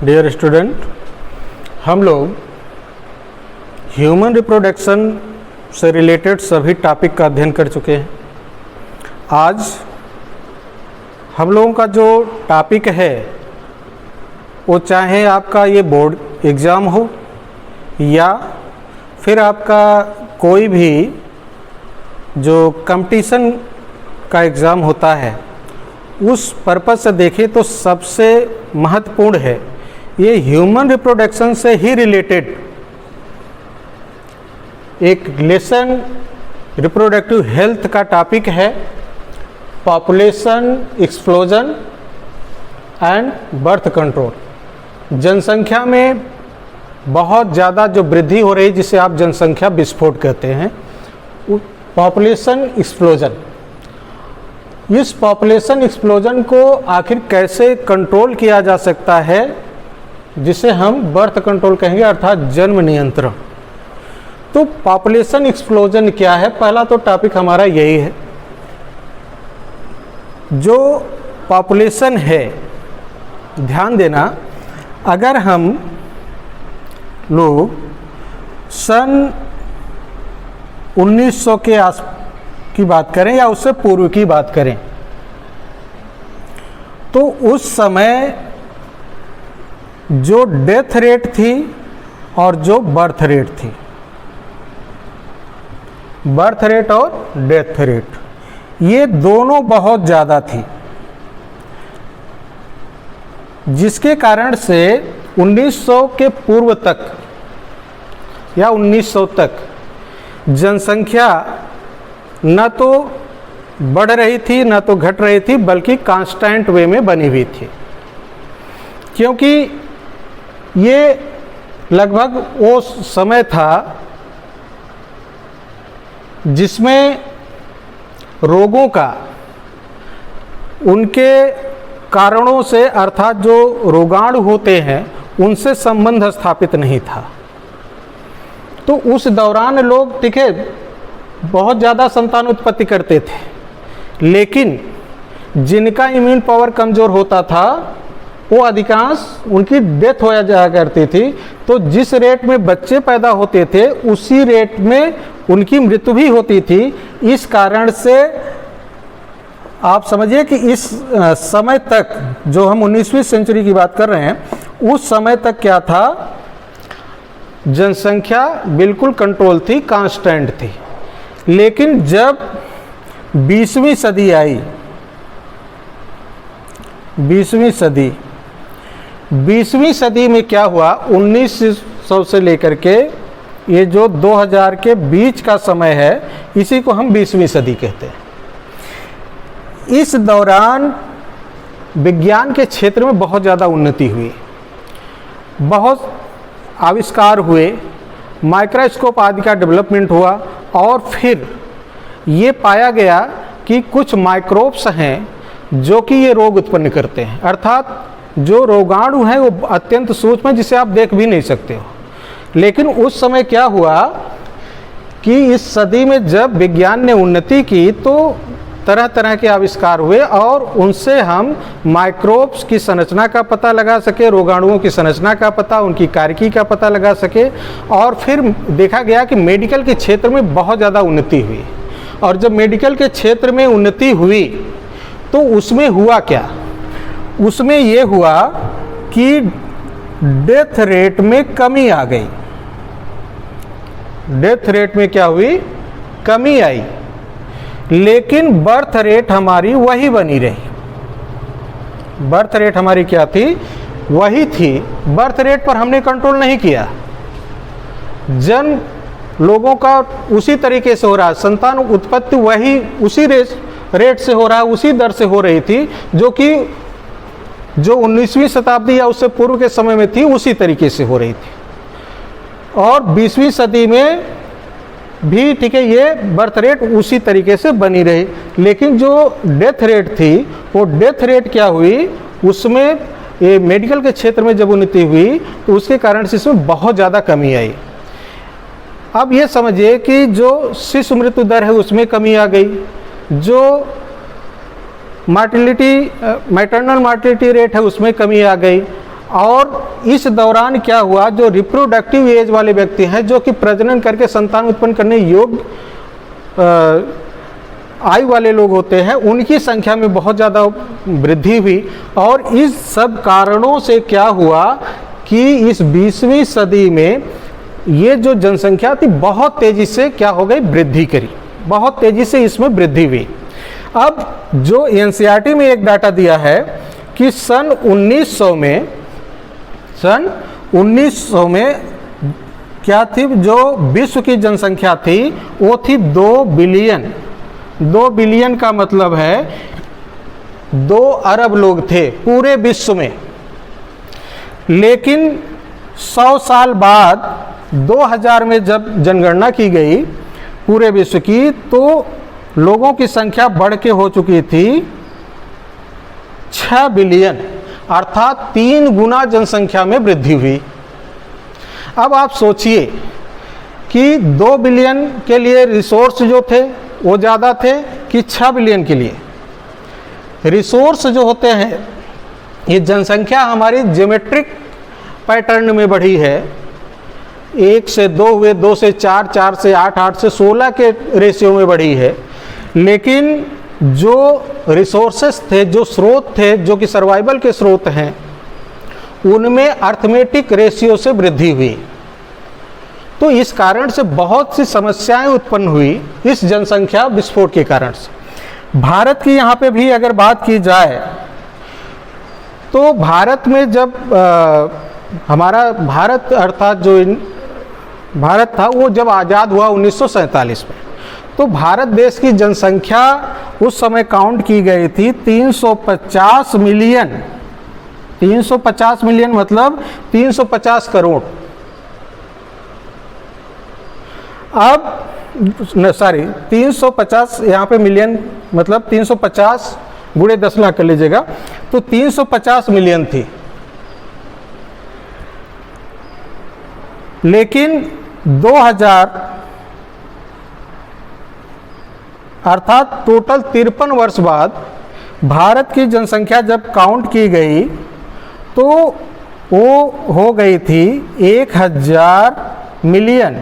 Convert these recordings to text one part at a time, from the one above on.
Dear student, हम लोग human reproduction से रिलेटेड सभी टॉपिक का अध्ययन कर चुके हैं। आज हम लोगों का जो टॉपिक है वो चाहे आपका ये बोर्ड एग्ज़ाम हो या फिर आपका कोई भी जो कंपटीशन का एग्ज़ाम होता है, उस पर्पज़ से देखें तो सबसे महत्वपूर्ण है ये ह्यूमन रिप्रोडक्शन से ही रिलेटेड एक लेसन रिप्रोडक्टिव हेल्थ का टॉपिक है, population explosion and birth control. जनसंख्या में बहुत ज़्यादा जो वृद्धि हो रही है जिसे आप जनसंख्या विस्फोट कहते हैं, पॉपुलेशन एक्सप्लोजन। इस पॉपुलेशन एक्सप्लोजन को आखिर कैसे कंट्रोल किया जा सकता है, जिसे हम बर्थ कंट्रोल कहेंगे, अर्थात जन्म नियंत्रण। तो पॉपुलेशन एक्सप्लोजन क्या है, पहला तो टॉपिक हमारा यही है। जो पॉपुलेशन है, ध्यान देना, अगर हम लोग सन 1900 के आस की बात करें या उससे पूर्व की बात करें, तो उस समय जो डेथ रेट थी और जो बर्थ रेट थी, बर्थ रेट और डेथ रेट, ये दोनों बहुत ज़्यादा थी, जिसके कारण से 1900 के पूर्व तक या 1900 तक जनसंख्या न तो बढ़ रही थी न तो घट रही थी, बल्कि कांस्टेंट वे में बनी हुई थी। क्योंकि ये लगभग वो समय था जिसमें रोगों का उनके कारणों से, अर्थात जो रोगाणु होते हैं उनसे संबंध स्थापित नहीं था। तो उस दौरान लोग ठीक है बहुत ज़्यादा संतान उत्पत्ति करते थे, लेकिन जिनका इम्यून पावर कमज़ोर होता था वो अधिकांश उनकी डेथ हो जाया करती थी। तो जिस रेट में बच्चे पैदा होते थे उसी रेट में उनकी मृत्यु भी होती थी। इस कारण से आप समझिए कि इस समय तक, जो हम 19वीं सेंचुरी की बात कर रहे हैं, उस समय तक क्या था, जनसंख्या बिल्कुल कंट्रोल थी, कांस्टेंट थी। लेकिन जब 20वीं सदी आई, 20वीं सदी में क्या हुआ, 1900 से लेकर के ये जो 2000 के बीच का समय है, इसी को हम 20वीं सदी कहते हैं। इस दौरान विज्ञान के क्षेत्र में बहुत ज़्यादा उन्नति हुई, बहुत आविष्कार हुए, माइक्रोस्कोप आदि का डेवलपमेंट हुआ, और फिर ये पाया गया कि कुछ माइक्रोब्स हैं जो कि ये रोग उत्पन्न करते हैं, अर्थात जो रोगाणु हैं वो अत्यंत सूक्ष्म है, जिसे आप देख भी नहीं सकते हो। लेकिन उस समय क्या हुआ कि इस सदी में जब विज्ञान ने उन्नति की तो तरह तरह के आविष्कार हुए और उनसे हम माइक्रोब्स की संरचना का पता लगा सके, रोगाणुओं की संरचना का पता, उनकी कार्यकी का पता लगा सके। और फिर देखा गया कि मेडिकल के क्षेत्र में बहुत ज़्यादा उन्नति हुई। और जब मेडिकल के क्षेत्र में उन्नति हुई तो उसमें हुआ क्या, उसमें ये हुआ कि डेथ रेट में कमी आ गई। डेथ रेट में क्या हुई, कमी आई, लेकिन बर्थ रेट हमारी वही बनी रही। बर्थ रेट हमारी क्या थी, वही थी। बर्थ रेट पर हमने कंट्रोल नहीं किया। जन्म लोगों का उसी तरीके से हो रहा है, संतान उत्पत्ति वही उसी रेट से हो रहा है, उसी दर से हो रही थी जो 19वीं शताब्दी या उससे पूर्व के समय में थी, उसी तरीके से हो रही थी। और 20वीं सदी में भी ठीक है ये बर्थ रेट उसी तरीके से बनी रही। लेकिन जो डेथ रेट थी, वो डेथ रेट क्या हुई, उसमें ये मेडिकल के क्षेत्र में जब उन्नति हुई तो उसके कारण से इसमें बहुत ज़्यादा कमी आई। अब ये समझिए कि जो शिशु मृत्यु दर है उसमें कमी आ गई, जो मैटरनल मार्टिलिटी रेट है उसमें कमी आ गई, और इस दौरान क्या हुआ, जो रिप्रोडक्टिव एज वाले व्यक्ति हैं, जो कि प्रजनन करके संतान उत्पन्न करने योग्य आयु वाले लोग होते हैं, उनकी संख्या में बहुत ज़्यादा वृद्धि हुई। और इस सब कारणों से क्या हुआ कि इस 20वीं सदी में ये जो जनसंख्या थी बहुत तेज़ी से क्या हो गई, वृद्धि करी, बहुत तेज़ी से इसमें वृद्धि हुई। अब जो एनसीईआरटी में एक डाटा दिया है कि सन 1900 में क्या थी, जो विश्व की जनसंख्या थी वो थी 2 बिलियन। 2 बिलियन का मतलब है 2 अरब लोग थे पूरे विश्व में। लेकिन 100 साल बाद 2000 में जब जनगणना की गई पूरे विश्व की, तो लोगों की संख्या बढ़ के हो चुकी थी 6 बिलियन, अर्थात 3 गुना जनसंख्या में वृद्धि हुई। अब आप सोचिए कि 2 बिलियन के लिए रिसोर्स जो थे वो ज़्यादा थे कि 6 बिलियन के लिए। रिसोर्स जो होते हैं, ये जनसंख्या हमारी ज्योमेट्रिक पैटर्न में बढ़ी है, 1 से 2 हुए, 2 से 4, 4 से 8, 8 से 16 के रेशियो में बढ़ी है। लेकिन जो रिसोर्सेस थे, जो स्रोत थे, जो कि सर्वाइवल के स्रोत हैं, उनमें अर्थमेटिक रेशियो से वृद्धि हुई। तो इस कारण से बहुत सी समस्याएं उत्पन्न हुई इस जनसंख्या विस्फोट के कारण से। भारत की यहाँ पे भी अगर बात की जाए तो भारत में जब हमारा भारत अर्थात जो भारत था वो जब आज़ाद हुआ 1947 में, तो भारत देश की जनसंख्या उस समय काउंट की गई थी 350 मिलियन। 350 मिलियन मतलब 350 करोड़। अब सॉरी 350 यहाँ पे मिलियन मतलब 350 गुणे 10 लाख कर लीजिएगा, तो 350 मिलियन थी। लेकिन 2000 अर्थात टोटल 53 वर्ष बाद भारत की जनसंख्या जब काउंट की गई तो वो हो गई थी 1000 मिलियन।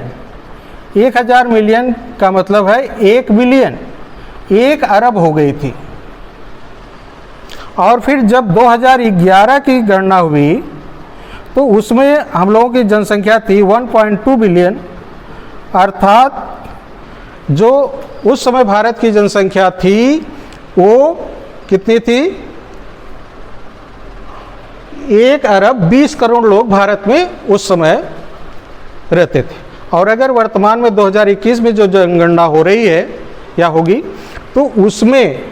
1000 मिलियन का मतलब है 1 बिलियन, 1 अरब हो गई थी। और फिर जब 2011 की गणना हुई तो उसमें हम लोगों की जनसंख्या थी 1.2 बिलियन, अर्थात जो उस समय भारत की जनसंख्या थी वो कितनी थी, 1 अरब 20 करोड़ लोग भारत में उस समय रहते थे। और अगर वर्तमान में 2021 में जो जनगणना हो रही है या होगी, तो उसमें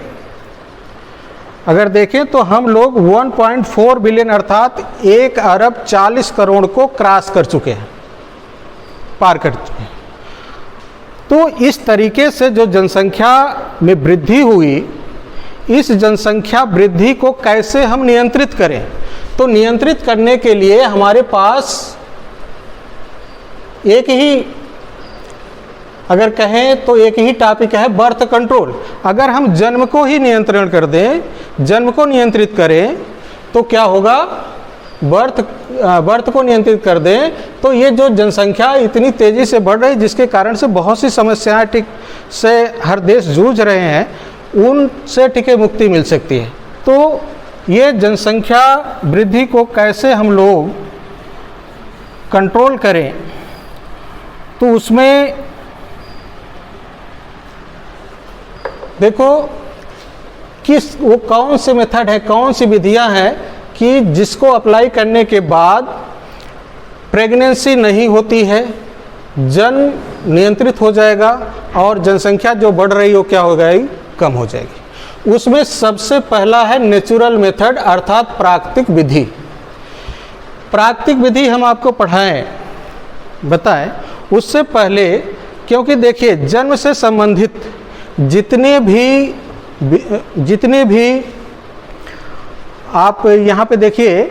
अगर देखें तो हम लोग 1.4 बिलियन अर्थात 1 अरब 40 करोड़ को क्रॉस कर चुके हैं, पार कर चुके हैं। तो इस तरीके से जो जनसंख्या में वृद्धि हुई, इस जनसंख्या वृद्धि को कैसे हम नियंत्रित करें, तो नियंत्रित करने के लिए हमारे पास एक ही अगर कहें तो एक ही टॉपिक है, बर्थ कंट्रोल। अगर हम जन्म को ही नियंत्रण कर दें, जन्म को नियंत्रित करें, तो क्या होगा, बर्थ को नियंत्रित कर दें तो ये जो जनसंख्या इतनी तेज़ी से बढ़ रही है, जिसके कारण से बहुत सी समस्याएं से हर देश जूझ रहे हैं, उनसे टिके मुक्ति मिल सकती है। तो ये जनसंख्या वृद्धि को कैसे हम लोग कंट्रोल करें, तो उसमें देखो कि वो कौन से मेथड है, कौन सी विधियां हैं कि जिसको अप्लाई करने के बाद प्रेगनेंसी नहीं होती है, जन्म नियंत्रित हो जाएगा और जनसंख्या जो बढ़ रही हो क्या हो जाएगी, कम हो जाएगी। उसमें सबसे पहला है नेचुरल मेथड अर्थात प्राकृतिक विधि। प्राकृतिक विधि हम आपको पढ़ाएं, बताएं उससे पहले, क्योंकि देखिए जन्म से संबंधित जितने भी आप यहाँ पे देखिए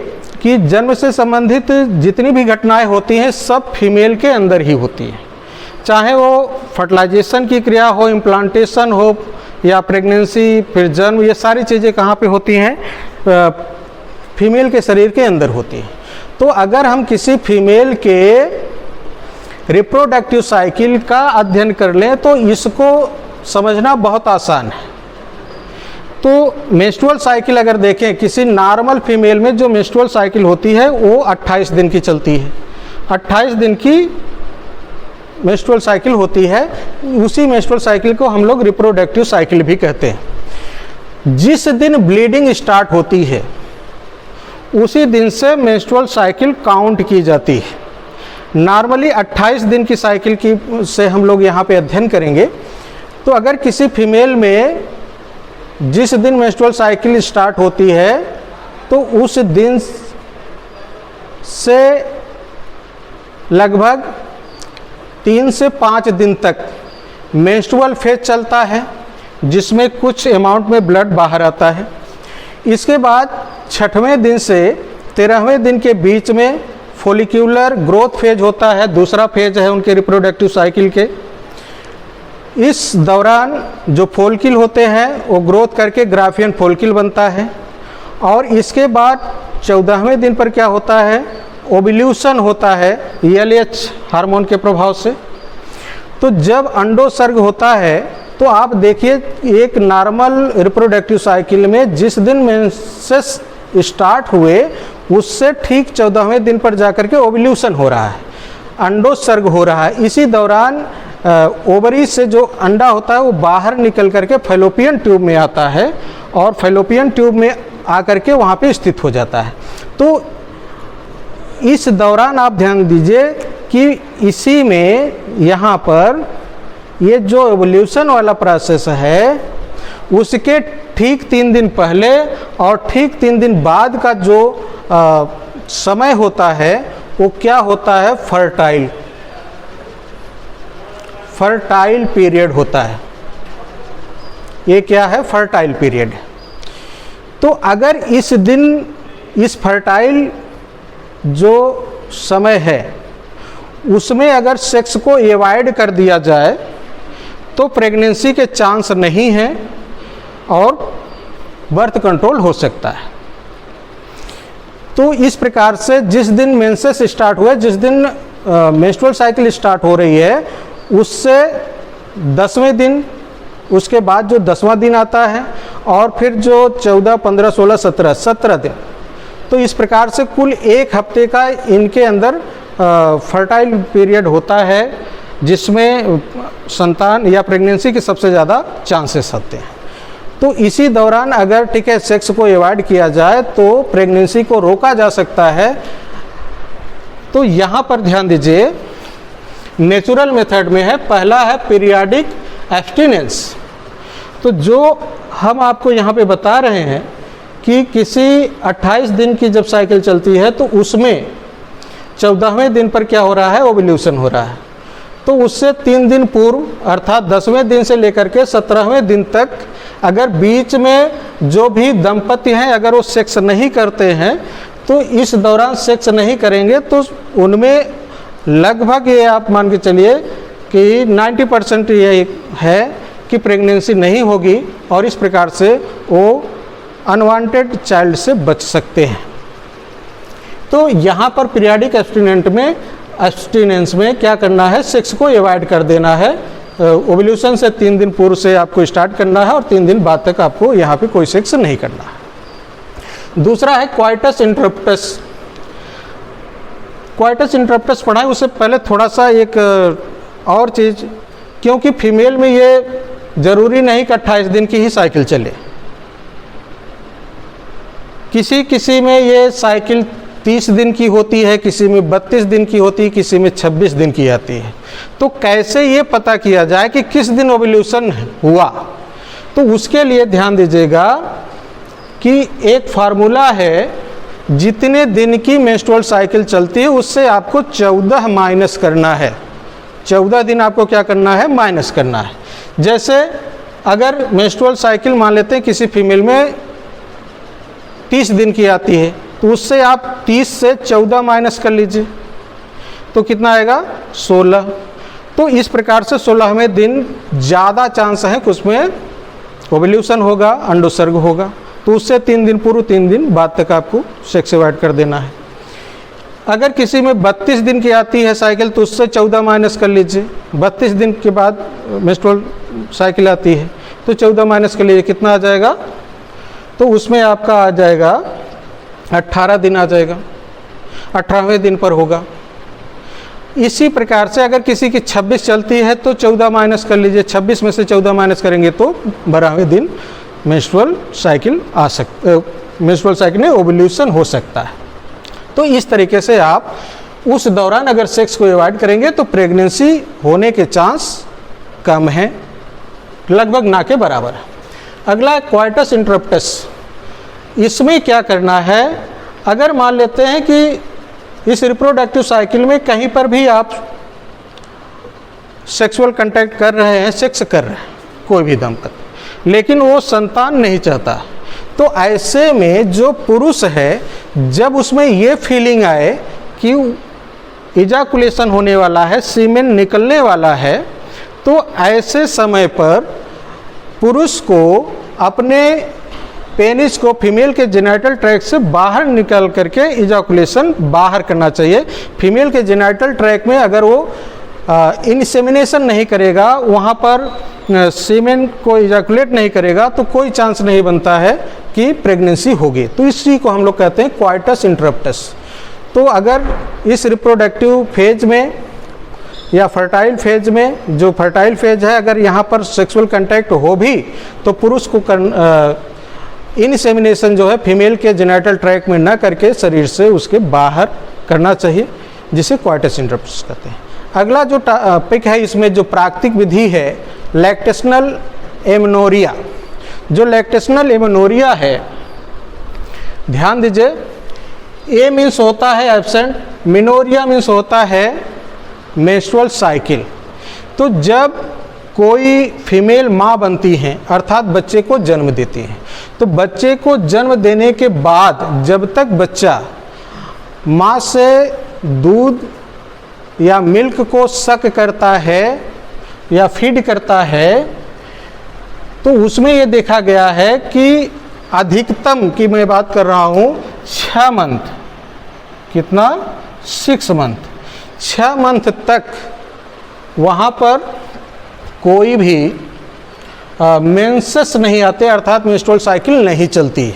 कि जन्म से संबंधित जितनी भी घटनाएं होती हैं सब फीमेल के अंदर ही होती हैं, चाहे वो फर्टिलाइजेशन की क्रिया हो, इम्प्लांटेशन हो या प्रेगनेंसी, फिर जन्म, ये सारी चीज़ें कहाँ पे होती हैं, फीमेल के शरीर के अंदर होती हैं। तो अगर हम किसी फीमेल के रिप्रोडक्टिव साइकिल का अध्ययन कर लें तो इसको समझना बहुत आसान है। तो मेंस्ट्रुअल साइकिल अगर देखें, किसी नॉर्मल फीमेल में जो मेंस्ट्रुअल साइकिल होती है वो 28 दिन की चलती है। 28 दिन की मेंस्ट्रुअल साइकिल होती है। उसी मेंस्ट्रुअल साइकिल को हम लोग रिप्रोडक्टिव साइकिल भी कहते हैं। जिस दिन ब्लीडिंग स्टार्ट होती है उसी दिन से मेंस्ट्रुअल साइकिल काउंट की जाती है। नॉर्मली 28 दिन की साइकिल की से हम लोग यहाँ पे अध्ययन करेंगे। तो अगर किसी फीमेल में जिस दिन मेंस्ट्रुअल साइकिल स्टार्ट होती है तो उस दिन से लगभग 3 से 5 दिन तक मेंस्ट्रुअल फेज चलता है, जिसमें कुछ अमाउंट में ब्लड बाहर आता है। इसके बाद 6वें दिन से 13वें दिन के बीच में फोलिक्यूलर ग्रोथ फेज होता है, दूसरा फेज है उनके रिप्रोडक्टिव साइकिल के। इस दौरान जो फोलिकल होते हैं वो ग्रोथ करके ग्राफियन फोलिकल बनता है। और इसके बाद 14वें दिन पर क्या होता है, ओव्यूल्यूशन होता है LH हार्मोन के प्रभाव से। तो जब अंडोत्सर्ग होता है तो आप देखिए एक नॉर्मल रिप्रोडक्टिव साइकिल में जिस दिन मेंसेस स्टार्ट हुए उससे ठीक 14वें दिन पर जाकर के ओव्यूल्यूशन हो रहा है, अंडोत्सर्ग हो रहा है। इसी दौरान ओवरी से जो अंडा होता है वो बाहर निकल करके फैलोपियन ट्यूब में आता है और फैलोपियन ट्यूब में आकर के वहाँ पे स्थित हो जाता है। तो इस दौरान आप ध्यान दीजिए कि इसी में यहाँ पर ये जो एवोल्यूशन वाला प्रोसेस है उसके ठीक 3 दिन पहले और ठीक 3 दिन बाद का जो समय होता है वो क्या होता है, फर्टाइल पीरियड होता है। ये क्या है, फर्टाइल पीरियड। तो अगर इस दिन इस फर्टाइल जो समय है उसमें अगर सेक्स को एवॉइड कर दिया जाए तो प्रेगनेंसी के चांस नहीं हैं और बर्थ कंट्रोल हो सकता है। तो इस प्रकार से जिस दिन मेंसेस स्टार्ट हुए, जिस दिन मेंस्ट्रुअल साइकिल स्टार्ट हो रही है उससे 10वें दिन, उसके बाद जो 10वां दिन आता है और फिर जो 14, 15, 16, 17 दिन, तो इस प्रकार से कुल 1 हफ्ते का इनके अंदर फर्टाइल पीरियड होता है जिसमें संतान या प्रेगनेंसी के सबसे ज़्यादा चांसेस होते हैं। तो इसी दौरान अगर ठीक है सेक्स को अवॉइड किया जाए तो प्रेगनेंसी को रोका जा सकता है। तो यहाँ पर ध्यान दीजिए, नेचुरल मेथड में है, पहला है पीरियाडिक एब्स्टिनेंस। तो जो हम आपको यहाँ पे बता रहे हैं कि किसी 28 दिन की जब साइकिल चलती है तो उसमें 14वें दिन पर क्या हो रहा है, ओव्यूल्यूशन हो रहा है। तो उससे 3 दिन पूर्व अर्थात 10वें दिन से लेकर के 17वें दिन तक अगर बीच में जो भी दंपति हैं अगर वो सेक्स नहीं करते हैं तो इस दौरान सेक्स नहीं करेंगे तो उनमें लगभग ये आप मान के चलिए कि 90% ये है कि प्रेगनेंसी नहीं होगी और इस प्रकार से वो अनवांटेड चाइल्ड से बच सकते हैं। तो यहाँ पर पीरियाडिक एब्स्टिनेंस में क्या करना है, सेक्स को अवॉइड कर देना है। ओव्यूल्यूशन से 3 दिन पूर्व से आपको स्टार्ट करना है और 3 दिन बाद तक आपको यहाँ पे कोई सेक्स नहीं करना है। दूसरा है क्वाइटस इंटरप्टस। क्वाइटस इंटरप्टस पढ़ाएं उससे पहले थोड़ा सा एक और चीज़, क्योंकि फीमेल में ये ज़रूरी नहीं कि 28 दिन की ही साइकिल चले, किसी में ये साइकिल 30 दिन की होती है, किसी में 32 दिन की होती है, किसी में 26 दिन की आती है। तो कैसे ये पता किया जाए कि किस दिन ओव्यूल्यूशन हुआ, तो उसके लिए ध्यान दीजिएगा कि एक फार्मूला है, जितने दिन की मेंस्ट्रुअल साइकिल चलती है उससे आपको 14 माइनस करना है। 14 दिन आपको क्या करना है, माइनस करना है। जैसे अगर मेंस्ट्रुअल साइकिल मान लेते हैं किसी फीमेल में 30 दिन की आती है तो उससे आप 30 से 14 माइनस कर लीजिए तो कितना आएगा, 16। तो इस प्रकार से 16वें दिन ज़्यादा चांस है कि उसमें ओव्यूल्यूशन होगा, अंडोत्सर्ग होगा। तो उससे 3 दिन पूर्व 3 दिन बाद तक आपको सेक्स अवॉइड कर देना है। अगर किसी में 32 दिन की आती है साइकिल तो उससे 14 माइनस कर लीजिए। 32 दिन के बाद मेंस्ट्रुअल साइकिल आती है तो 14 माइनस कर लीजिए, कितना आ जाएगा? तो उसमें आपका आ जाएगा 18 दिन आ जाएगा, 18वें दिन पर होगा। इसी प्रकार से अगर किसी की 26 चलती है तो 14 माइनस कर लीजिए, 26 में से 14 माइनस करेंगे तो 12वें दिन मेंस्ट्रुअल साइकिल मेंस्ट्रुअल साइकिल में ओव्यूलेशन हो सकता है। तो इस तरीके से आप उस दौरान अगर सेक्स को अवॉइड करेंगे तो प्रेगनेंसी होने के चांस कम हैं, लगभग ना के बराबर है। अगला क्वाइटस इंटरप्टस। इसमें क्या करना है, अगर मान लेते हैं कि इस रिप्रोडक्टिव साइकिल में कहीं पर भी आप सेक्सुअल कांटेक्ट कर रहे हैं, सेक्स कर रहे हैं कोई भी दंपति, लेकिन वो संतान नहीं चाहता, तो ऐसे में जो पुरुष है जब उसमें ये फीलिंग आए कि इजाकुलेशन होने वाला है, सीमेन निकलने वाला है, तो ऐसे समय पर पुरुष को अपने पेनिस को फीमेल के जेनिटल ट्रैक से बाहर निकल करके इजाकुलेशन बाहर करना चाहिए। फीमेल के जेनिटल ट्रैक में अगर वो इनसेमिनेशन नहीं करेगा, वहाँ पर सीमेन को इजाकुलेट नहीं करेगा, तो कोई चांस नहीं बनता है कि प्रेगनेंसी होगी। तो इसी को हम लोग कहते हैं क्वाइटस इंटरप्टस। तो अगर इस रिप्रोडक्टिव फेज में या फर्टाइल फेज में, जो फर्टाइल फेज है, अगर यहाँ पर सेक्सुअल कांटेक्ट हो भी तो पुरुष को इनसेमिनेशन जो है फीमेल के जेनिटल ट्रैक में न करके शरीर से उसके बाहर करना चाहिए, जिसे क्वाइटस इंटरप्टस कहते हैं। अगला जो टॉपिक है इसमें जो प्राकृतिक विधि है, लैक्टेशनल एमेनोरिया। जो लैक्टेशनल एमेनोरिया है, ध्यान दीजिए, ए मीन्स होता है एब्सेंट, मेनोरिया मीन्स होता है मेंस्ट्रुअल साइकिल। तो जब कोई फीमेल माँ बनती हैं, अर्थात बच्चे को जन्म देती हैं, तो बच्चे को जन्म देने के बाद जब तक बच्चा माँ से दूध या मिल्क को सक करता है या फीड करता है, तो उसमें ये देखा गया है कि अधिकतम की मैं बात कर रहा हूँ 6 मंथ, कितना 6 मंथ, 6 मंथ तक वहाँ पर कोई भी मेंसेस नहीं आते, अर्थात मेंस्ट्रुअल साइकिल नहीं चलती है।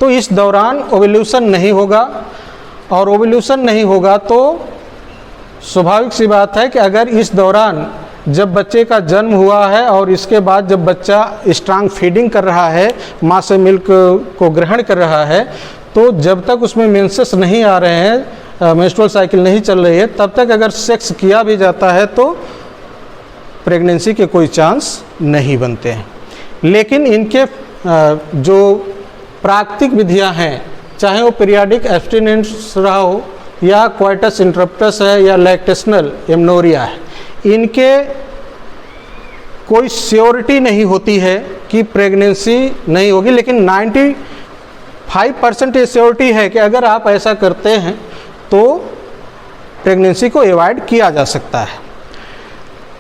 तो इस दौरान ओव्यूलेशन नहीं होगा, और ओव्यूलेशन नहीं होगा तो स्वाभाविक सी बात है कि अगर इस दौरान जब बच्चे का जन्म हुआ है और इसके बाद जब बच्चा स्ट्रांग फीडिंग कर रहा है, माँ से मिल्क को ग्रहण कर रहा है, तो जब तक उसमें मेंसेस नहीं आ रहे हैं, मेंस्ट्रुअल साइकिल नहीं चल रही है, तब तक अगर सेक्स किया भी जाता है तो प्रेगनेंसी के कोई चांस नहीं बनते हैं। लेकिन इनके जो प्राकृतिक विधियां हैं, चाहे वो पीरियाडिक एब्स्टिनेंस रहा हो या क्वाइटस इंटरप्टस है या लैक्टेशनल एमेनोरिया है, इनके कोई श्योरिटी नहीं होती है कि प्रेगनेंसी नहीं होगी, लेकिन 95% ये श्योरिटी है कि अगर आप ऐसा करते हैं तो प्रेगनेंसी को अवॉइड किया जा सकता है।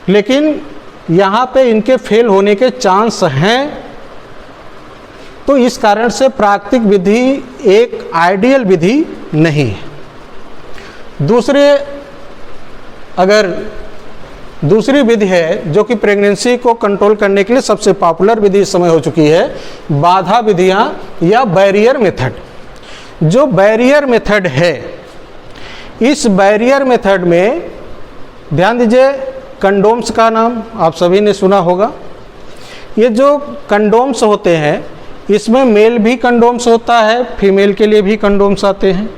लेकिन यहाँ पे इनके फेल होने के चांस हैं, तो इस कारण से प्राकृतिक विधि एक आइडियल विधि नहीं है। दूसरी विधि है जो कि प्रेगनेंसी को कंट्रोल करने के लिए सबसे पॉपुलर विधि इस समय हो चुकी है, बाधा विधियां या बैरियर मेथड। जो बैरियर मेथड है, इस बैरियर मेथड में ध्यान दीजिए, कंडोम्स का नाम आप सभी ने सुना होगा। ये जो कंडोम्स होते हैं, इसमें मेल भी कंडोम्स होता है, फीमेल के लिए भी कंडोम्स आते हैं।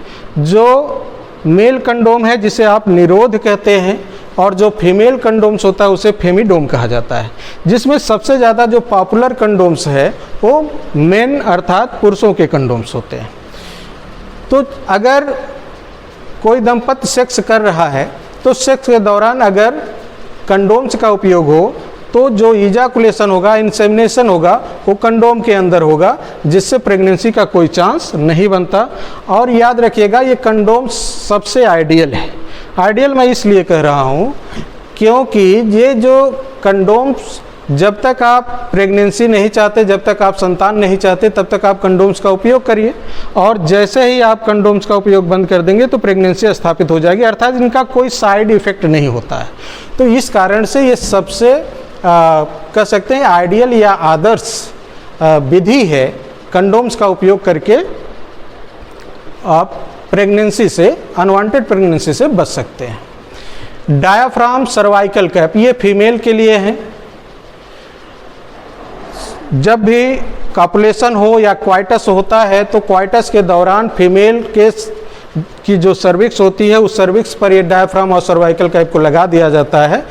जो मेल कंडोम है जिसे आप निरोध कहते हैं, और जो फीमेल कंडोम्स होता है उसे फेमिडोम कहा जाता है। जिसमें सबसे ज़्यादा जो पॉपुलर कंडोम्स है वो मेन अर्थात पुरुषों के कंडोम्स होते हैं। तो अगर कोई दंपत्ति सेक्स कर रहा है तो सेक्स के दौरान अगर कंडोम्स का उपयोग हो तो जो इजाकुलेशन होगा, इंसेमिनेशन होगा, वो कंडोम के अंदर होगा, जिससे प्रेगनेंसी का कोई चांस नहीं बनता। और याद रखिएगा, ये कंडोम सबसे आइडियल है। आइडियल मैं इसलिए कह रहा हूँ क्योंकि ये जो कंडोम्स जब तक आप प्रेगनेंसी नहीं चाहते, जब तक आप संतान नहीं चाहते, तब तक आप कंडोम्स का उपयोग करिए, और जैसे ही आप कंडोम्स का उपयोग बंद कर देंगे तो प्रेगनेंसी स्थापित हो जाएगी, अर्थात इनका कोई साइड इफ़ेक्ट नहीं होता है। तो इस कारण से ये सबसे कह सकते हैं आइडियल या आदर्श विधि है कंडोम्स का उपयोग करके आप प्रेगनेंसी से, अनवांटेड प्रेगनेंसी से बच सकते हैं। डायाफ्राम सर्वाइकल कैप, ये फीमेल के लिए हैं। जब भी कॉपुलेशन हो या क्वाइटस होता है तो क्वाइटस के दौरान फीमेल की जो सर्विक्स होती है उस सर्विक्स पर ये डायाफ्राम और सर्वाइकल कैप को लगा दिया जाता है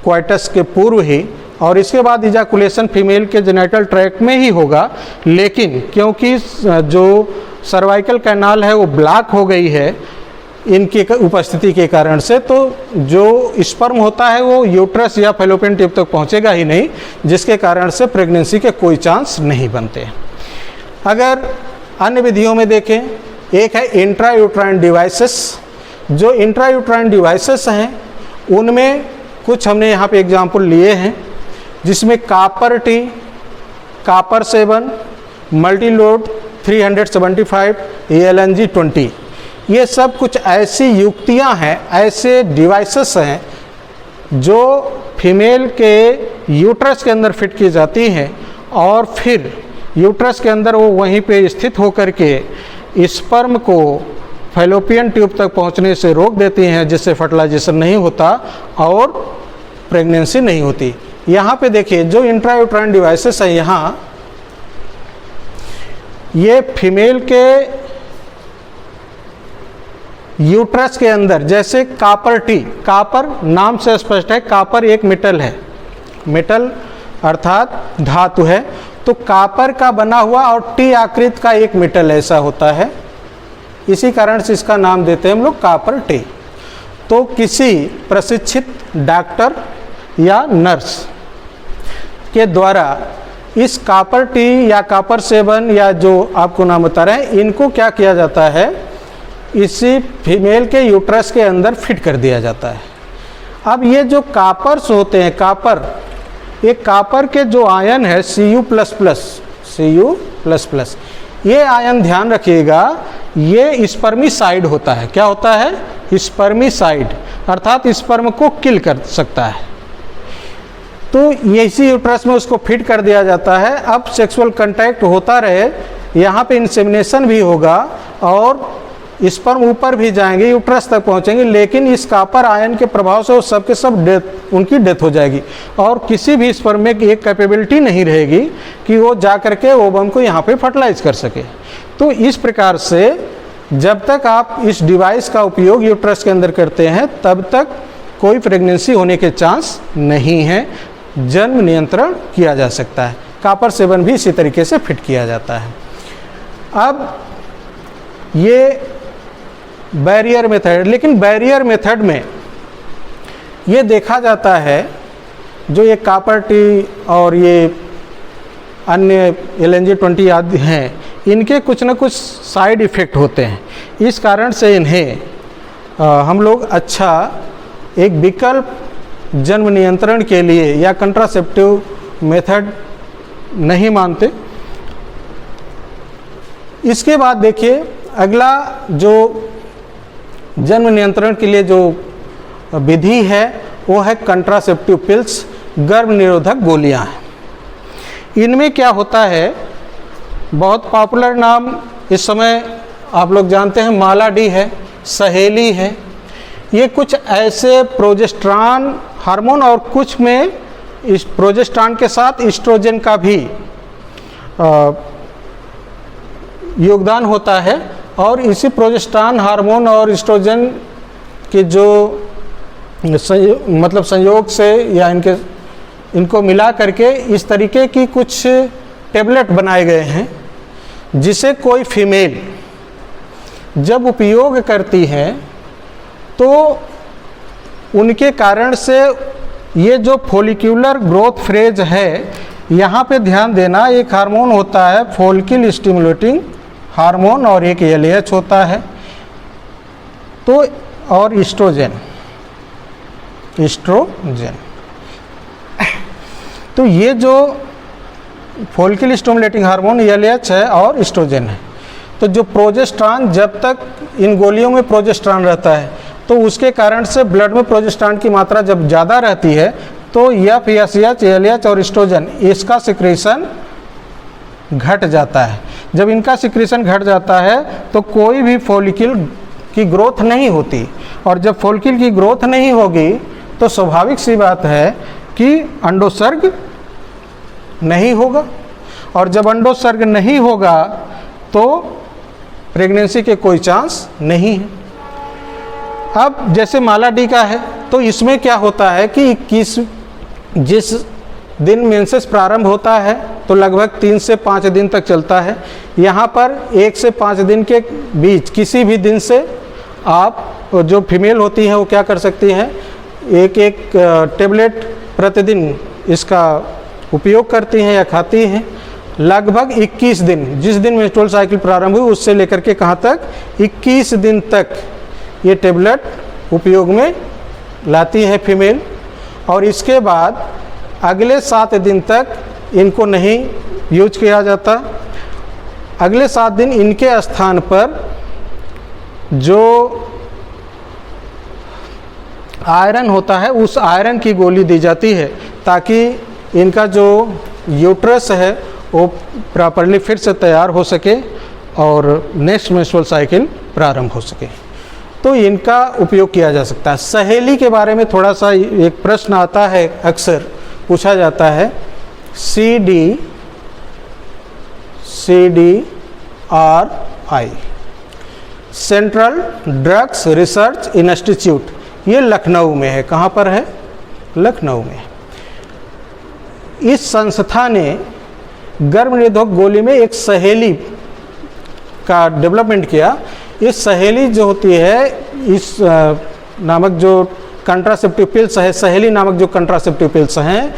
क्वाइटस के पूर्व ही, और इसके बाद इजाकुलेशन फीमेल के जेनिटल ट्रैक्ट में ही होगा। लेकिन क्योंकि जो सर्वाइकल कैनाल है वो ब्लॉक हो गई है इनकी उपस्थिति के कारण से, तो जो स्पर्म होता है वो यूट्रस या फैलोपियन ट्यूब तक पहुंचेगा ही नहीं, जिसके कारण से प्रेगनेंसी के कोई चांस नहीं बनते। अगर अन्य विधियों में देखें, एक है इंट्रायूट्राइन डिवाइसेस। जो इंट्रायूट्राइन डिवाइसेस हैं उनमें कुछ हमने यहाँ पे एग्जाम्पल लिए हैं, जिसमें copper T, copper 7, Multiload 375, LNG 20, ये सब कुछ ऐसी युक्तियां हैं, ऐसे डिवाइसेस हैं जो फीमेल के यूट्रस के अंदर फिट की जाती हैं और फिर यूट्रस के अंदर वो वहीं पे स्थित होकर के स्पर्म को फैलोपियन ट्यूब तक पहुंचने से रोक देती हैं, जिससे फर्टिलाइजेशन नहीं होता और प्रेगनेंसी नहीं होती। यहाँ पे देखिए जो इंट्रायूट्राइन डिवाइसेस हैं, यहाँ ये फीमेल के यूट्रस के अंदर, जैसे कॉपर टी, कॉपर नाम से स्पष्ट है, कॉपर एक मेटल है, मेटल अर्थात धातु है, तो कॉपर का बना हुआ और टी आकृति का एक मेटल ऐसा होता है, इसी कारण से इसका नाम देते हैं हम लोग कॉपर टी। तो किसी प्रशिक्षित डॉक्टर या नर्स के द्वारा इस कॉपर टी या कॉपर 7 या जो आपको नाम बता रहे हैं, इनको क्या किया जाता है, इसी फीमेल के यूट्रस के अंदर फिट कर दिया जाता है। अब ये जो कॉपर्स होते हैं, कॉपर, ये कॉपर के जो आयन है Cu++, ये आयन ध्यान रखिएगा, ये स्पर्मिसाइड होता है। क्या होता है? स्पर्मिसाइड, अर्थात स्पर्म को किल कर सकता है। तो इसी यूट्रस में उसको फिट कर दिया जाता है। अब सेक्सुअल कांटेक्ट होता रहे, यहाँ पे इंसेमिनेशन भी होगा और स्पर्म ऊपर भी जाएंगे, यूट्रस तक पहुँचेंगे, लेकिन इस कॉपर आयन के प्रभाव से वो सब के सब उनकी डेथ हो जाएगी और किसी भी स्पर्म में एक कैपेबिलिटी नहीं रहेगी कि वो जा करके ओवम को यहाँ पे फर्टिलाइज कर सके। तो इस प्रकार से जब तक आप इस डिवाइस का उपयोग यूट्रस के अंदर करते हैं तब तक कोई प्रेगनेंसी होने के चांस नहीं है, जन्म नियंत्रण किया जा सकता है। कॉपर 7 भी इसी तरीके से फिट किया जाता है। अब ये बैरियर मेथड, लेकिन बैरियर मेथड में ये देखा जाता है जो ये कॉपर टी और ये अन्य LNG 20 आदि हैं, इनके कुछ न कुछ साइड इफ़ेक्ट होते हैं। इस कारण से इन्हें हम लोग अच्छा एक विकल्प जन्म नियंत्रण के लिए या कंट्रासेप्टिव मेथड नहीं मानते। इसके बाद देखिए अगला जो जन्म नियंत्रण के लिए जो विधि है वो है कंट्रासेप्टिव पिल्स, गर्भ निरोधक गोलियां हैं। इनमें क्या होता है, बहुत पॉपुलर नाम इस समय आप लोग जानते हैं, माला डी है, सहेली है। ये कुछ ऐसे प्रोजेस्टेरॉन हार्मोन और कुछ में इस प्रोजेस्टेरॉन के साथ एस्ट्रोजन का भी योगदान होता है और इसी प्रोजेस्टेरॉन हार्मोन और एस्ट्रोजन के जो संयोग से या इनको मिला करके इस तरीके की कुछ टेबलेट बनाए गए हैं, जिसे कोई फीमेल जब उपयोग करती है तो उनके कारण से ये जो फॉलिक्यूलर ग्रोथ फेज है, यहाँ पे ध्यान देना, एक हार्मोन होता है फॉलिकल स्टिमुलेटिंग हार्मोन और एक LH होता है, तो और एस्ट्रोजन तो ये जो फॉलिकल स्टिमुलेटिंग हार्मोन LH है और एस्ट्रोजन है, तो जो प्रोजेस्टेरॉन, जब तक इन गोलियों में प्रोजेस्टेरॉन रहता है तो उसके कारण से ब्लड में प्रोजेस्टेरॉन की मात्रा जब ज़्यादा रहती है तो FSH, LH और एस्ट्रोजन इसका सिक्रीशन घट जाता है। जब इनका सिक्रीशन घट जाता है तो कोई भी फॉलिकल की ग्रोथ नहीं होती, और जब फॉलिकल की ग्रोथ नहीं होगी तो स्वाभाविक सी बात है कि अंडोत्सर्ग नहीं होगा, और जब अंडोत्सर्ग नहीं होगा तो प्रेगनेंसी के कोई चांस नहीं है। अब जैसे माला डी का है तो इसमें क्या होता है कि जिस दिन मेंसेस प्रारंभ होता है तो लगभग 3 से 5 दिन तक चलता है। यहाँ पर 1 से 5 दिन के बीच किसी भी दिन से आप जो फीमेल होती हैं वो क्या कर सकती हैं, एक टेबलेट प्रतिदिन इसका उपयोग करती हैं या खाती हैं। लगभग 21 दिन, जिस दिन मेंस्ट्रुअल साइकिल प्रारंभ हुई उससे लेकर के कहाँ तक, 21 दिन तक ये टेबलेट उपयोग में लाती है फीमेल, और इसके बाद अगले 7 दिन तक इनको नहीं यूज किया जाता। अगले 7 दिन इनके स्थान पर जो आयरन होता है उस आयरन की गोली दी जाती है ताकि इनका जो यूट्रस है वो प्रॉपरली फिर से तैयार हो सके और नेक्स्ट मेंस्ट्रुअल साइकिल प्रारंभ हो सके। तो इनका उपयोग किया जा सकता है। सहेली के बारे में थोड़ा सा एक प्रश्न आता है, अक्सर पूछा जाता है, CDRI central drugs research institute, ये लखनऊ में है। कहाँ पर है? लखनऊ में। इस संस्था ने गर्भनिरोधक गोली में एक सहेली का डेवलपमेंट किया। इस सहेली जो होती है, इस नामक जो कंट्रासेप्टिव पिल्स है, सहेली नामक जो कंट्रासेप्टिव पिल्स हैं,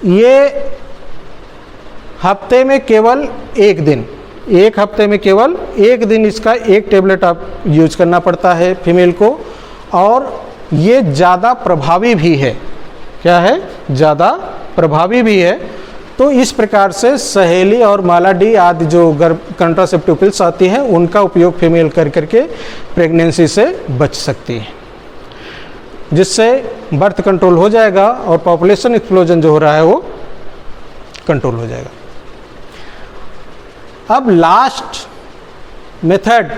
ये हफ्ते में केवल एक हफ्ते में केवल 1 दिन इसका एक टेबलेट आप यूज करना पड़ता है फीमेल को, और ये ज़्यादा प्रभावी भी है। क्या है? ज़्यादा प्रभावी भी है। तो इस प्रकार से सहेली और माला डी आदि जो कंट्रासेप्टिव पिल्स आती हैं उनका उपयोग फीमेल कर करके प्रेगनेंसी से बच सकती है, जिससे बर्थ कंट्रोल हो जाएगा और पॉपुलेशन एक्सप्लोजन जो हो रहा है वो कंट्रोल हो जाएगा। अब लास्ट मेथड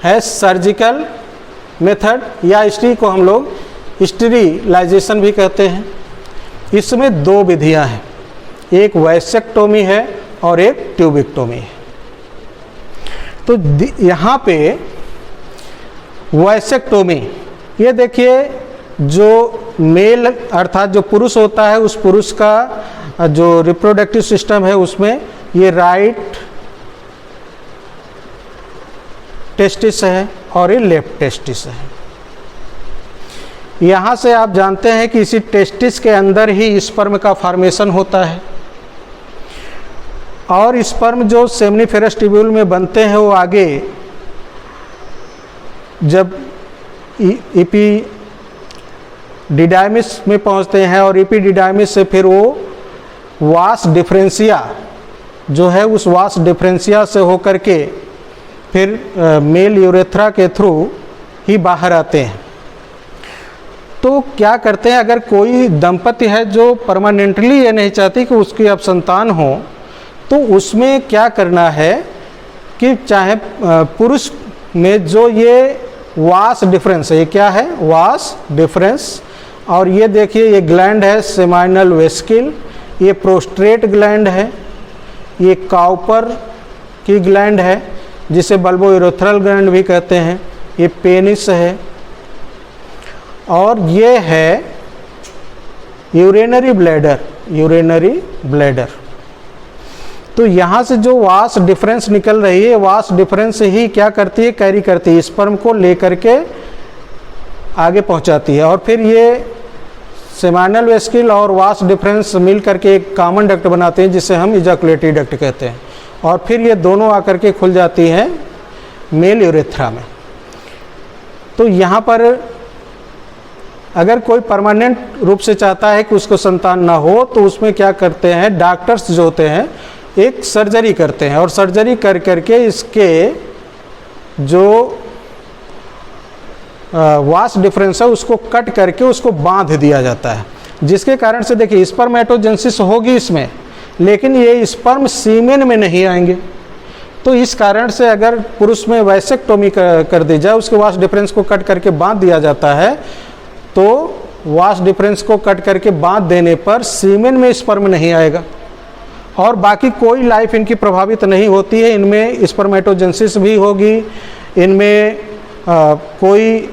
है सर्जिकल मेथड, या स्टी को हम लोग स्टीरिलाइजेशन भी कहते हैं। इसमें 2 विधियां हैं, एक वैसेक्टोमी है और एक ट्यूबिक्टोमी है। तो यहाँ पे वैसेक्टोमी, ये देखिए जो मेल अर्थात जो पुरुष होता है उस पुरुष का जो रिप्रोडक्टिव सिस्टम है उसमें ये राइट टेस्टिस है और ये लेफ्ट टेस्टिस है। यहाँ से आप जानते हैं कि इसी टेस्टिस के अंदर ही स्पर्म का फॉर्मेशन होता है, और स्पर्म जो सेमिनिफेरस ट्यूब्यूल में बनते हैं वो आगे जब इपीडिडाइमिस में पहुंचते हैं, और इपीडिडाइमिस से फिर वो वास डिफरेंशिया जो है उस वास डिफरेंशिया से होकर के फिर मेल यूरेथ्रा के थ्रू ही बाहर आते हैं। तो क्या करते हैं, अगर कोई दंपति है जो परमानेंटली ये नहीं चाहती कि उसकी अब संतान हो, तो उसमें क्या करना है कि चाहे पुरुष में जो ये वास डिफरेंस है, ये क्या है? वास डिफरेंस, और ये देखिए ये ग्लैंड है सेमाइनल वेस्किल, ये प्रोस्ट्रेट ग्लैंड है, ये काउपर की ग्लैंड है जिसे बल्बोयूरेथ्रल ग्लैंड भी कहते हैं, ये पेनिस है, और ये है यूरिनरी ब्लैडर। तो यहाँ से जो वास डिफरेंस निकल रही है, वास डिफरेंस ही क्या करती है? कैरी करती है, स्पर्म को लेकर के आगे पहुँचाती है, और फिर ये सेमाइनल वेस्किल और वास डिफरेंस मिल करके एक कॉमन डक्ट बनाते हैं जिसे हम इजैकुलेटरी डक्ट कहते हैं, और फिर ये दोनों आकर के खुल जाती हैं मेल यूरेथ्रा में। तो यहाँ पर अगर कोई परमानेंट रूप से चाहता है कि उसको संतान ना हो तो उसमें क्या करते हैं, डॉक्टर्स जो होते हैं एक सर्जरी करते हैं और सर्जरी कर करके इसके जो वास डिफरेंस है उसको कट करके उसको बांध दिया जाता है, जिसके कारण से देखिए स्पर्मेटोजेनेसिस होगी इसमें, लेकिन ये स्पर्म सीमेन में नहीं आएंगे। तो इस कारण से अगर पुरुष में वैसेक्टोमी कर दी जाए, उसके वास डिफरेंस को कट करके बांध दिया जाता है, तो वास डिफरेंस को कट करके बांध देने पर सीमेन में स्पर्म नहीं आएगा और बाकी कोई लाइफ इनकी प्रभावित नहीं होती है। इनमें स्पर्मेटोजेनेसिस भी होगी, इनमें कोई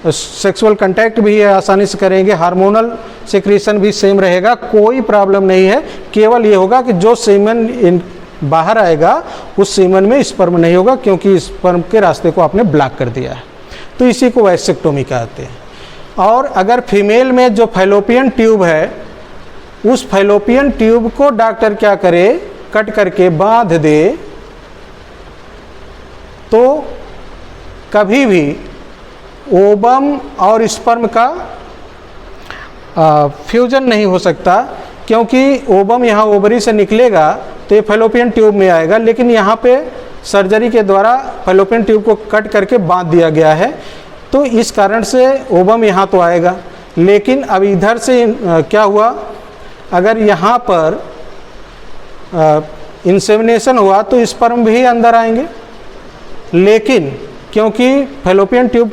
सेक्सुअल कांटेक्ट भी है आसानी से करेंगे, हार्मोनल सिक्रीशन भी सेम रहेगा, कोई प्रॉब्लम नहीं है। केवल ये होगा कि जो सीमेन बाहर आएगा उस सीमेन में स्पर्म नहीं होगा, क्योंकि स्पर्म के रास्ते को आपने ब्लॉक कर दिया है। तो इसी को वैसेक्टोमी कहते हैं। और अगर फीमेल में जो फैलोपियन ट्यूब है, उस फैलोपियन ट्यूब को डॉक्टर क्या करे, कट करके बांध दे, तो कभी भी ओवम और स्पर्म का फ्यूजन नहीं हो सकता, क्योंकि ओवम यहाँ ओवरी से निकलेगा तो ये फैलोपियन ट्यूब में आएगा, लेकिन यहाँ पे सर्जरी के द्वारा फैलोपियन ट्यूब को कट करके बांध दिया गया है, तो इस कारण से ओवम यहाँ तो आएगा। लेकिन अब इधर से क्या हुआ, अगर यहाँ पर इंसेमिनेशन हुआ तो स्पर्म भी अंदर आएंगे, लेकिन क्योंकि फैलोपियन ट्यूब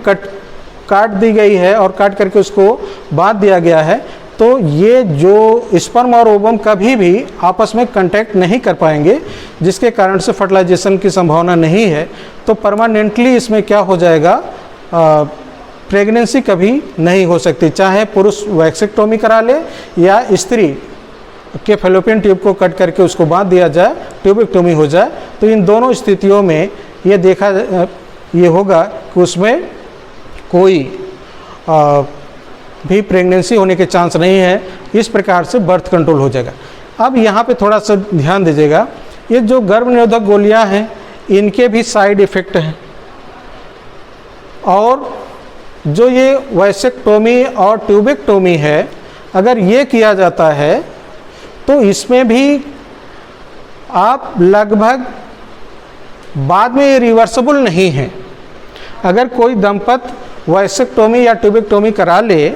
काट दी गई है और काट करके उसको बांध दिया गया है, तो ये जो स्पर्म और ओवम कभी भी आपस में कांटेक्ट नहीं कर पाएंगे, जिसके कारण से फर्टिलाइजेशन की संभावना नहीं है। तो परमानेंटली इसमें क्या हो जाएगा, प्रेगनेंसी कभी नहीं हो सकती, चाहे पुरुष वैसेक्टोमी करा ले या स्त्री के फैलोपियन ट्यूब को कट करके उसको बांध दिया जाए, ट्यूबेक्टोमी हो जाए। तो इन दोनों स्थितियों में ये देखा ये होगा कि उसमें कोई भी प्रेगनेंसी होने के चांस नहीं है। इस प्रकार से बर्थ कंट्रोल हो जाएगा। अब यहाँ पे थोड़ा सा ध्यान दीजिएगा, ये जो गर्भ निरोधक गोलियाँ हैं इनके भी साइड इफ़ेक्ट हैं, और जो ये वैसेक्टोमी और ट्यूबेक्टोमी है, अगर ये किया जाता है तो इसमें भी आप लगभग बाद में ये रिवर्सिबल नहीं है। अगर कोई दंपत वैसेक्टोमी या ट्यूबेक्टोमी करा ले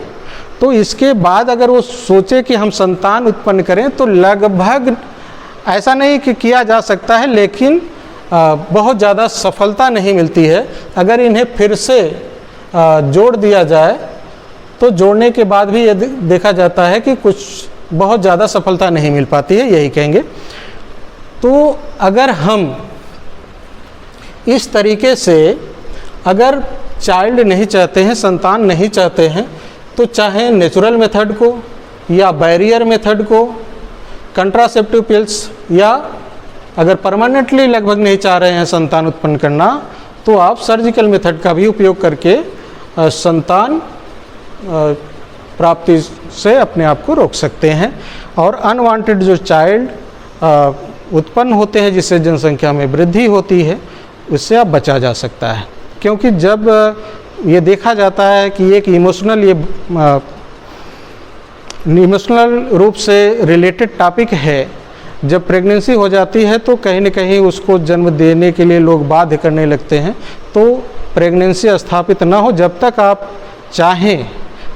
तो इसके बाद अगर वो सोचे कि हम संतान उत्पन्न करें, तो लगभग ऐसा नहीं कि किया जा सकता है, लेकिन बहुत ज़्यादा सफलता नहीं मिलती है। अगर इन्हें फिर से जोड़ दिया जाए तो जोड़ने के बाद भी ये देखा जाता है कि कुछ बहुत ज़्यादा सफलता नहीं मिल पाती है, यही कहेंगे। तो अगर हम इस तरीके से अगर चाइल्ड नहीं चाहते हैं, संतान नहीं चाहते हैं, तो चाहे नेचुरल मेथड को या बैरियर मेथड को, कंट्रासेप्टिव पिल्स, या अगर परमानेंटली लगभग नहीं चाह रहे हैं संतान उत्पन्न करना, तो आप सर्जिकल मेथड का भी उपयोग करके संतान प्राप्ति से अपने आप को रोक सकते हैं। और अनवांटेड जो चाइल्ड उत्पन्न होते हैं, जिससे जनसंख्या में वृद्धि होती है, उससे आप बचा जा सकता है। क्योंकि जब ये देखा जाता है कि एक इमोशनल रूप से रिलेटेड टॉपिक है, जब प्रेगनेंसी हो जाती है तो कहीं न कहीं उसको जन्म देने के लिए लोग बाध्य करने लगते हैं। तो प्रेगनेंसी स्थापित ना हो, जब तक आप चाहें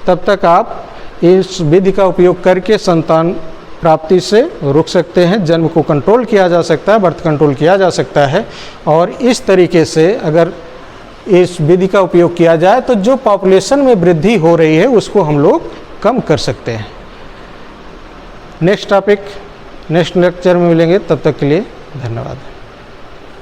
तब तक आप इस विधि का उपयोग करके संतान प्राप्ति से रुक सकते हैं, जन्म को कंट्रोल किया जा सकता है, बर्थ कंट्रोल किया जा सकता है। और इस तरीके से अगर इस विधि का उपयोग किया जाए तो जो पॉपुलेशन में वृद्धि हो रही है उसको हम लोग कम कर सकते हैं। नेक्स्ट टॉपिक नेक्स्ट लेक्चर में मिलेंगे, तब तक के लिए धन्यवाद।